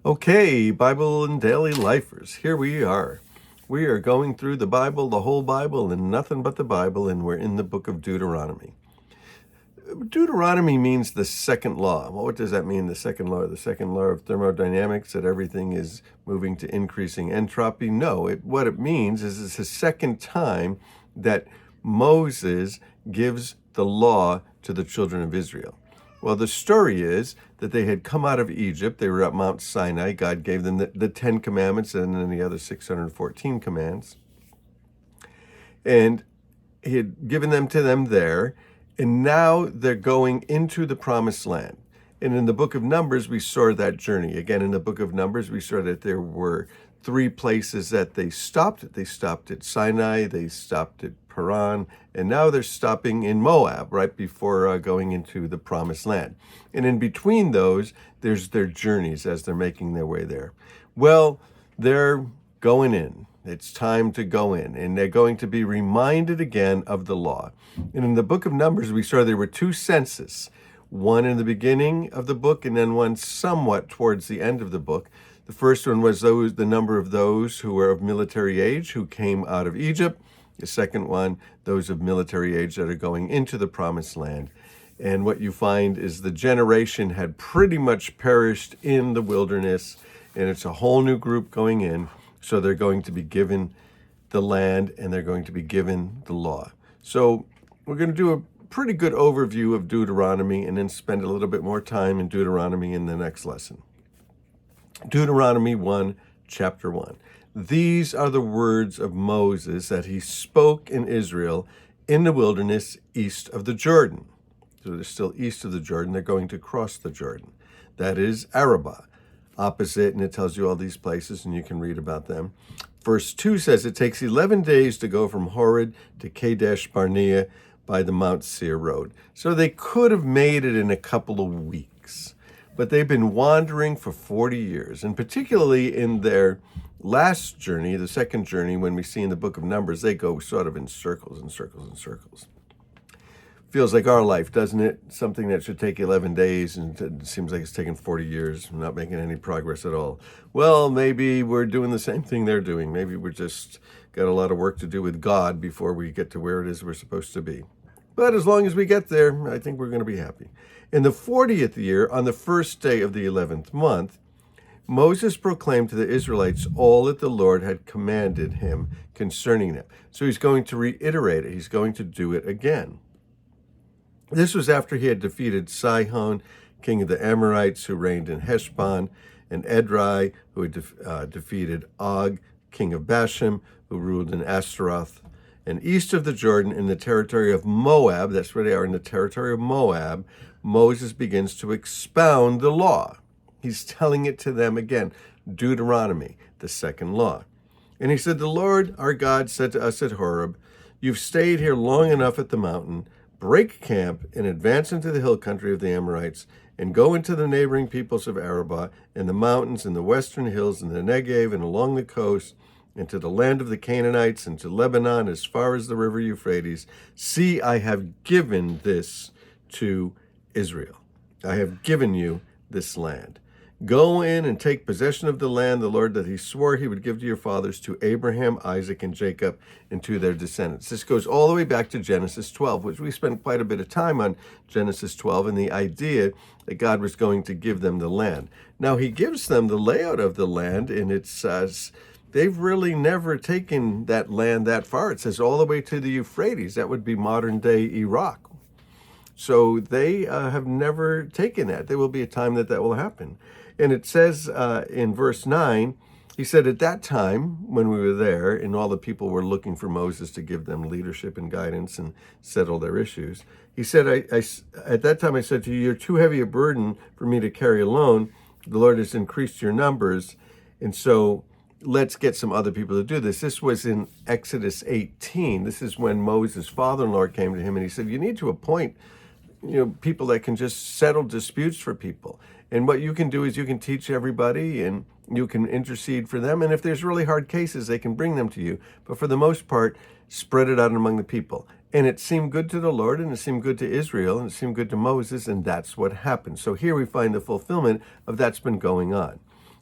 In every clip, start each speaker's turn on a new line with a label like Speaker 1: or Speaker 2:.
Speaker 1: Okay, Bible and Daily Lifers, here we are. We are going through the Bible, the whole Bible, and nothing but the Bible, and we're in the book of Deuteronomy. Deuteronomy means the second law. Well, what does that mean, the second law? The second law of thermodynamics, that everything is moving to increasing entropy? No, what it means is it's the second time that Moses gives the law to the children of Israel. Well, the story is that they had come out of Egypt. They were at Mount Sinai. God gave them the 10 commandments and then the other 614 commands. And he had given them to them there. And now they're going into the promised land. And in the book of Numbers, we saw that journey. Again, in the book of Numbers, we saw that there were 3 places that they stopped. They stopped at Sinai, they stopped at Paran, and now they're stopping in Moab right before going into the promised land. And in between those, there's their journeys as they're making their way there. Well, they're going in. It's time to go in, and they're going to be reminded again of the law. And in the book of Numbers, we saw there were 2 census, one in the beginning of the book and then one somewhat towards the end of the book. The first one was the number of those who were of military age who came out of Egypt. The second one, those of military age that are going into the promised land. And what you find is the generation had pretty much perished in the wilderness, and it's a whole new group going in. So they're going to be given the land and they're going to be given the law. So we're going to do a pretty good overview of Deuteronomy and then spend a little bit more time in Deuteronomy in the next lesson. Deuteronomy 1, chapter 1. These are the words of Moses that he spoke in Israel in the wilderness east of the Jordan. So they're still east of the Jordan. They're going to cross the Jordan. That is Arabah. Opposite, and it tells you all these places, and you can read about them. Verse 2 says, it takes 11 days to go from Horeb to Kadesh Barnea by the Mount Seir road. So they could have made it in a couple of weeks, but they've been wandering for 40 years, and particularly in their last journey, the second journey, when we see in the book of Numbers, they go sort of in circles and circles and circles. Feels like our life, doesn't it? Something that should take 11 days, and it seems like it's taken 40 years. We're not making any progress at all. Well, maybe we're doing the same thing they're doing. Maybe we're just got a lot of work to do with God before we get to where it is we're supposed to be. But as long as we get there, I think we're going to be happy. In the 40th year, on the first day of the 11th month, Moses proclaimed to the Israelites all that the Lord had commanded him concerning them. So he's going to reiterate it. He's going to do it again. This was after he had defeated Sihon, king of the Amorites, who reigned in Heshbon, and Edrei, who had defeated Og, king of Bashan, who ruled in Ashtaroth. And east of the Jordan, in the territory of Moab, that's where they are, in the territory of Moab, Moses begins to expound the law. He's telling it to them again, Deuteronomy, the second law. And he said, the Lord our God said to us at Horeb, you've stayed here long enough at the mountain. Break camp and advance into the hill country of the Amorites, and go into the neighboring peoples of Arabah, and the mountains, and the western hills, and the Negev, and along the coast, and to the land of the Canaanites, and to Lebanon, as far as the river Euphrates. See, I have given this to Israel. I have given you this land. Go in and take possession of the land, the Lord that he swore he would give to your fathers, to Abraham, Isaac, and Jacob, and to their descendants. This goes all the way back to Genesis 12, which we spent quite a bit of time on Genesis 12, and the idea that God was going to give them the land. Now, he gives them the layout of the land, and it says they've really never taken that land that far. It says all the way to the Euphrates. That would be modern-day Iraq. So they have never taken that. There will be a time that will happen. And it says in verse 9, he said, at that time, when we were there, and all the people were looking for Moses to give them leadership and guidance and settle their issues, he said, at that time I said to you, you're too heavy a burden for me to carry alone. The Lord has increased your numbers, and so let's get some other people to do this. This was in Exodus 18. This is when Moses' father-in-law came to him, and he said, you need to appoint people that can just settle disputes for people. And what you can do is you can teach everybody and you can intercede for them. And if there's really hard cases, they can bring them to you. But for the most part, spread it out among the people. And it seemed good to the Lord, and it seemed good to Israel, and it seemed good to Moses, and that's what happened. So here we find the fulfillment of that's been going on.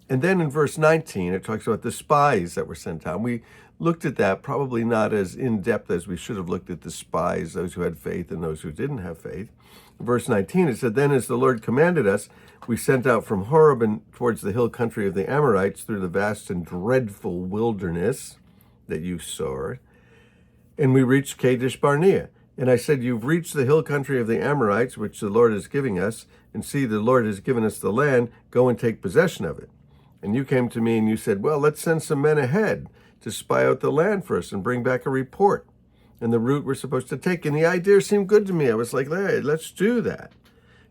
Speaker 1: And then in verse 19, it talks about the spies that were sent out. We looked at that probably not as in-depth as we should have looked at the spies, those who had faith and those who didn't have faith. In verse 19, it said, "Then as the Lord commanded us, we sent out from Horeb and towards the hill country of the Amorites through the vast and dreadful wilderness that you saw. And we reached Kadesh Barnea. And I said, you've reached the hill country of the Amorites, which the Lord is giving us. And see, the Lord has given us the land. Go and take possession of it." And you came to me and you said, "Well, let's send some men ahead to spy out the land for us and bring back a report and the route we're supposed to take." And the idea seemed good to me. I was like, hey, let's do that.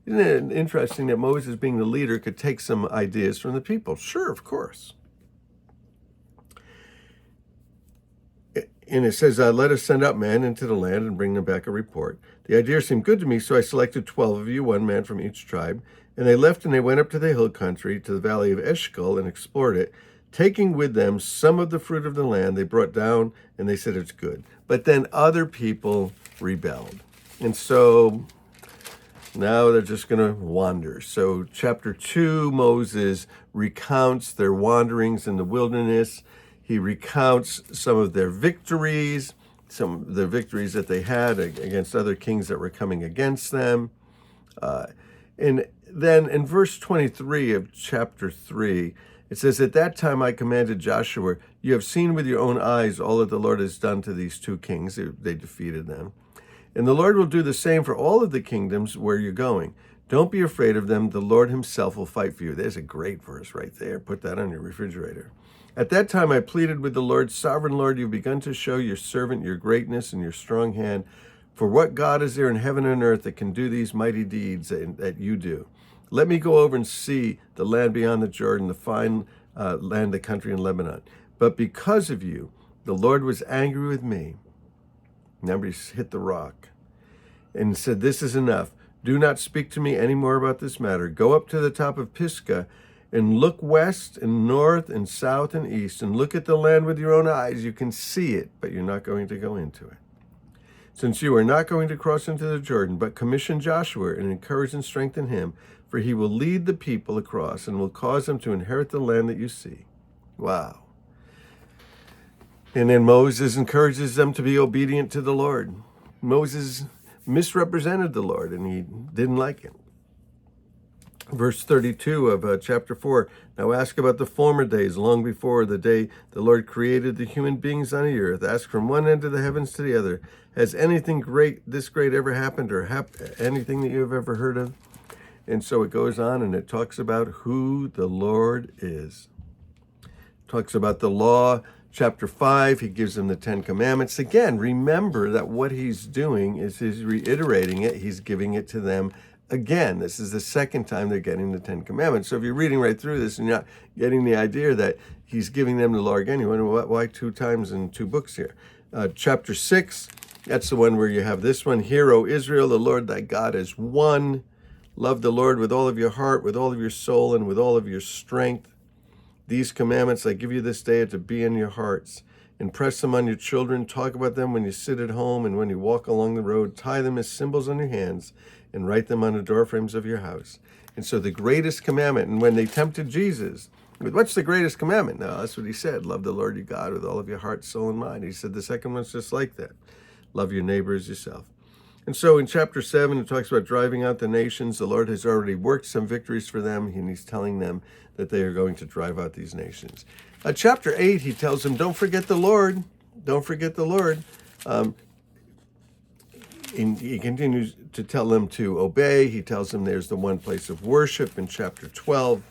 Speaker 1: Isn't it interesting that Moses, being the leader, could take some ideas from the people? Sure, of course. And it says, "Let us send out men into the land and bring them back a report." The idea seemed good to me, so I selected 12 of you, one man from each tribe. And they left and they went up to the hill country, to the valley of Eshcol, and explored it, taking with them some of the fruit of the land they brought down, and they said it's good. But then other people rebelled. And so now they're just going to wander. So chapter 2, Moses recounts their wanderings in the wilderness. He recounts some of their victories, some of the victories that they had against other kings that were coming against them. And then in verse 23 of chapter 3, it says, "At that time I commanded Joshua, you have seen with your own eyes all that the Lord has done to these two kings." They defeated them. "And the Lord will do the same for all of the kingdoms where you're going. Don't be afraid of them. The Lord himself will fight for you." There's a great verse right there. Put that on your refrigerator. "At that time I pleaded with the Lord, 'Sovereign Lord, you've begun to show your servant your greatness and your strong hand. For what God is there in heaven and earth that can do these mighty deeds that you do? Let me go over and see the land beyond the Jordan, the fine land, the country in Lebanon. But because of you, the Lord was angry with me." Remember, he hit the rock and said, "This is enough. Do not speak to me any more about this matter. Go up to the top of Pisgah and look west and north and south and east and look at the land with your own eyes. You can see it, but you're not going to go into it. Since you are not going to cross into the Jordan, but commission Joshua and encourage and strengthen him, for he will lead the people across and will cause them to inherit the land that you see." Wow. And then Moses encourages them to be obedient to the Lord. Moses misrepresented the Lord and he didn't like it. Verse 32 of chapter 4, "Now ask about the former days, long before the day the Lord created the human beings on the earth. Ask from one end of the heavens to the other. Has anything this great ever happened, or anything that you have ever heard of?" And so it goes on and it talks about who the Lord is. It talks about the law. Chapter 5, he gives them the 10 Commandments. Again, remember that what he's doing is he's reiterating it. He's giving it to them again. This is the second time they're getting the 10 Commandments. So if you're reading right through this and you're not getting the idea that he's giving them the law again, you wonder why 2 times in 2 books here. Chapter 6, that's the one where you have this one. "Hear, O Israel, the Lord thy God is one. Love the Lord with all of your heart, with all of your soul, and with all of your strength. These commandments I give you this day are to be in your hearts. Impress them on your children. Talk about them when you sit at home and when you walk along the road. Tie them as symbols on your hands and write them on the doorframes of your house." And so the greatest commandment, and when they tempted Jesus, what's the greatest commandment? No, that's what he said. Love the Lord your God with all of your heart, soul, and mind. He said the second one's just like that. Love your neighbor as yourself. And so in chapter 7, it talks about driving out the nations. The Lord has already worked some victories for them, and he's telling them that they are going to drive out these nations. Chapter 8, he tells them, don't forget the Lord. Don't forget the Lord. And he continues to tell them to obey. He tells them there's the one place of worship in chapter 12.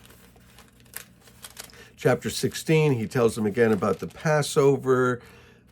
Speaker 1: Chapter 16, he tells them again about the Passover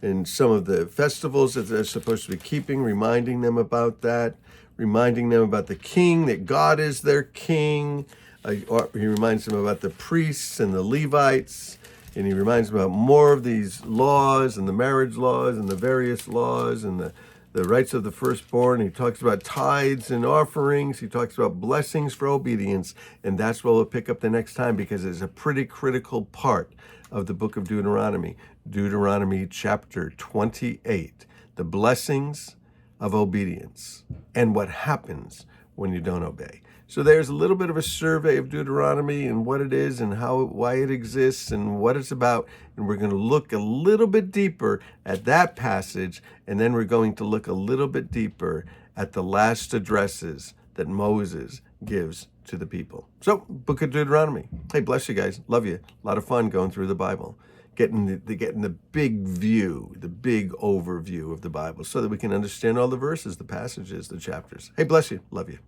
Speaker 1: and some of the festivals that they're supposed to be keeping, reminding them about that, reminding them about the king, that God is their king. He reminds them about the priests and the Levites, and he reminds them about more of these laws and the marriage laws and the various laws and the rights of the firstborn. He talks about tithes and offerings. He talks about blessings for obedience, and that's what we'll pick up the next time, because it's a pretty critical part of the book of Deuteronomy. Deuteronomy chapter 28, the blessings of obedience and what happens when you don't obey. So there's a little bit of a survey of Deuteronomy and what it is and why it exists and what it's about. And we're going to look a little bit deeper at that passage, and then we're going to look a little bit deeper at the last addresses that Moses gives to the people. So, Book of Deuteronomy. Hey, bless you guys. Love you. A lot of fun going through the Bible. Getting the big view, the big overview of the Bible so that we can understand all the verses, the passages, the chapters. Hey, bless you. Love you.